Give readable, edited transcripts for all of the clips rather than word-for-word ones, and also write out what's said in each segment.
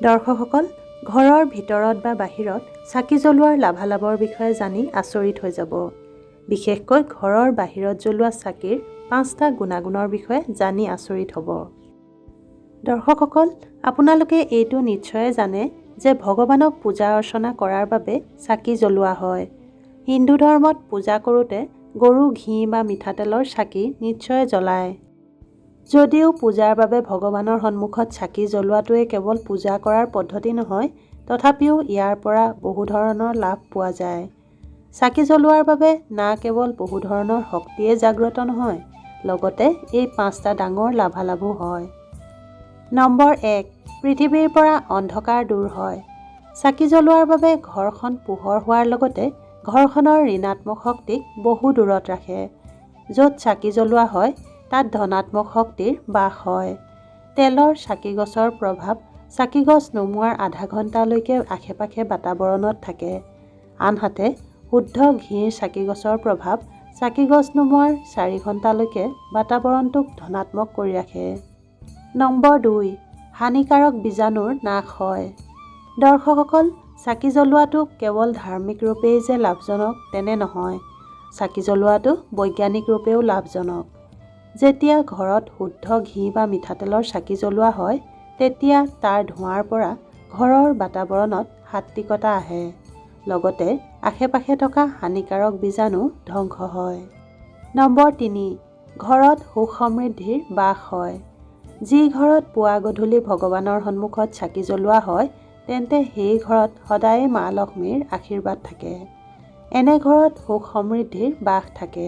দৰ্শকসকল, ঘৰৰ ভিতৰত বা বাহিৰত চাকি জ্বলোৱাৰ লাভালাভৰ বিষয়ে জানি আচৰিত হৈ যাব। বিশেষকৈ ঘৰৰ বাহিৰত জ্বলোৱা চাকিৰ 5টা গুণাগুণৰ বিষয়ে জানি আচৰিত হ'ব। দৰ্শকসকল, আপোনালোকে এইটো নিশ্চয় জানে যে ভগৱানক পূজা অৰ্চনা কৰাৰ বাবে চাকি জ্বলোৱা হয়। হিন্দু ধৰ্মত পূজা কৰোঁতে গৰু ঘি বা মিঠাতেলৰ চাকি নিশ্চয় জ্বলায়। যদিও পূজাৰ বাবে ভগৱানৰ সন্মুখত চাকি জ্বলোৱাটোৱে কেৱল পূজা কৰাৰ পদ্ধতি নহয়, তথাপিও ইয়াৰ পৰা বহু ধৰণৰ লাভ পোৱা যায়। চাকি জ্বলোৱাৰ বাবে না কেৱল বহু ধৰণৰ শক্তিয়ে জাগ্ৰত নহয়, লগতে এই 5টা ডাঙৰ লাভালাভো হয়। নম্বৰ 1, পৃথিৱীৰ পৰা অন্ধকাৰ দূৰ হয়। চাকি জ্বলোৱাৰ বাবে ঘৰখন পোহৰ হোৱাৰ লগতে ঘৰখনৰ ঋণাত্মক শক্তিক বহু দূৰত ৰাখে। য'ত চাকি জ্বলোৱা হয়, তাত ধনাত্মক শক্তিৰ বাস হয়। তেলৰ চাকি গছৰ প্ৰভাৱ চাকি গছ নুমুৱাৰ আধা ঘণ্টালৈকে আশে-পাশে বাতাবৰণত থাকে। আনহাতে শুদ্ধ ঘিৰ চাকি গছৰ প্ৰভাৱ চাকি গছ নুমুৱাৰ 4 ঘণ্টালৈকে বাতাবৰণটোক ধনাত্মক কৰি ৰাখে। নম্বৰ 2, হানিকাৰক বীজাণুৰ নাশ হয়। দৰ্শকসকল, চাকি জ্বলোৱাটো কেৱল ধাৰ্মিক ৰূপেই যে লাভজনক তেনে নহয়। চাকি জ্বলোৱাটো বৈজ্ঞানিক ৰূপেও লাভজনক। যেতিয়া ঘৰত শুদ্ধ ঘি বা মিঠাতেলৰ চাকি জ্বলোৱা হয়, তেতিয়া তাৰ ধোঁৱাৰ পৰা ঘৰৰ বাতাবৰণত সাত্ত্বিকতা আহে। লগতে আশে-পাশে থকা হানিকাৰক বীজাণু ধ্বংস হয়। নম্বৰ 3, ঘৰত সুখ সমৃদ্ধিৰ বাস হয়। যি ঘৰত পুৱা গধূলি ভগৱানৰ সন্মুখত চাকি জ্বলোৱা হয়, তেন্তে সেই ঘৰত সদায়ে মা লক্ষ্মীৰ আশীৰ্বাদ থাকে। এনে ঘৰত সুখ সমৃদ্ধিৰ বাস থাকে।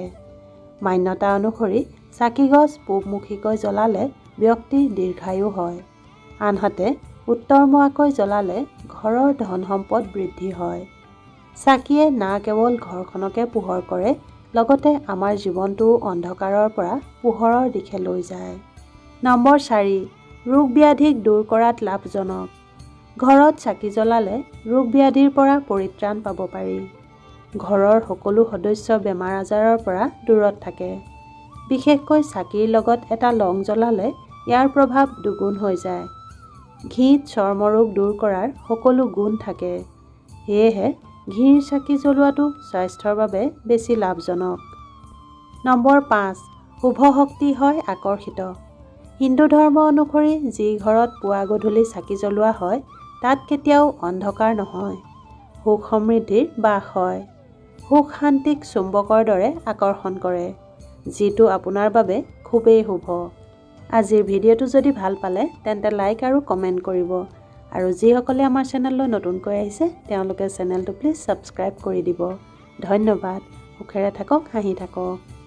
মান্যতা অনুসৰি চাকি গছ পূবমুখীকৈ জ্বলালে ব্যক্তিৰ দীৰ্ঘায়ু হয়। আনহাতে উত্তৰমুৱাকৈ জ্বলালে ঘৰৰ ধন সম্পদ বৃদ্ধি হয়। চাকিয়ে না কেৱল ঘৰখনকে পোহৰ কৰে, লগতে আমাৰ জীৱনটোও অন্ধকাৰৰ পৰা পোহৰৰ দিশে লৈ যায়। নম্বৰ 4, ৰোগ ব্যাধিক দূৰ কৰাত লাভজনক। ঘৰত চাকি জ্বলালে ৰোগ ব্যাধিৰ পৰা পৰিত্ৰাণ পাব পাৰি। ঘৰৰ সকলো সদস্য বেমাৰ আজাৰৰ পৰা দূৰত থাকে। বিশেষকৈ চাকিৰ লগত এটা লং জ্বলালে ইয়াৰ প্ৰভাৱ দুগুণ হৈ যায়। ঘিত চৰ্মৰোগ দূৰ কৰাৰ সকলো গুণ থাকে। সেয়েহে ঘিৰ চাকি জ্বলোৱাটো স্বাস্থ্যৰ বাবে বেছি লাভজনক। নম্বৰ 5, শুভ শক্তি হয় আকৰ্ষিত। হিন্দু ধৰ্ম অনুসৰি যি ঘৰত পুৱা গধূলি চাকি জ্বলোৱা হয়, তাত কেতিয়াও অন্ধকাৰ নহয়। সুখ সমৃদ্ধিৰ বাস হয়। সুখ শান্তিক চুম্বকৰ দৰে আকৰ্ষণ কৰে, যিটো আপোনাৰ বাবে খুবেই শুভ। আজিৰ ভিডিঅ'টো যদি ভাল পালে তেন্তে লাইক আৰু কমেণ্ট কৰিব। আৰু যিসকলে আমাৰ চেনেললৈ নতুনকৈ আহিছে, তেওঁলোকে চেনেলটো প্লিজ ছাবস্ক্ৰাইব কৰি দিব। ধন্যবাদ। সুখেৰে থাকক, হাঁহি থাকক।